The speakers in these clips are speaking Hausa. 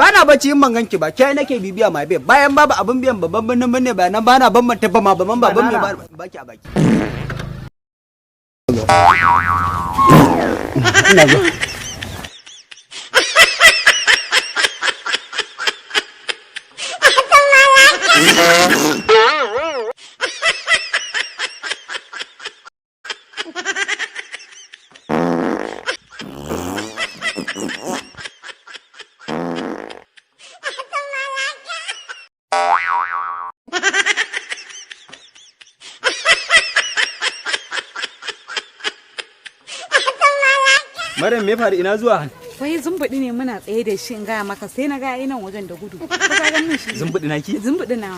bana bacci in man ganki ba, kai nake bibiya mai bai. Bayan babu abin biyan babban birnin ne ba nan bana ban mata ba ma baban me baki a baki. Ina zo. Maryam me faru ina zuwa? Wai zumbudi ne muna tsaye da shi in gaya maka sai na ga nan wajen da gudu. Ka ga min shi. Zumbudi naki? Zumbudi na.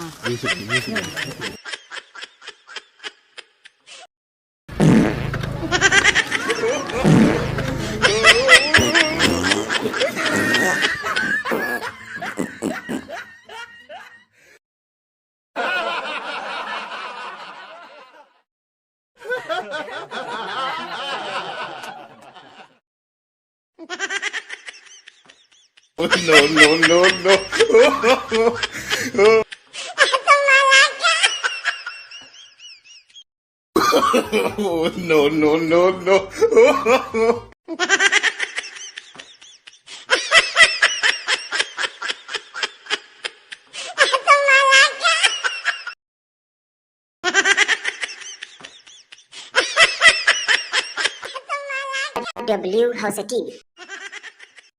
No, no, no, no. No, no, no, no. HAUSA TV.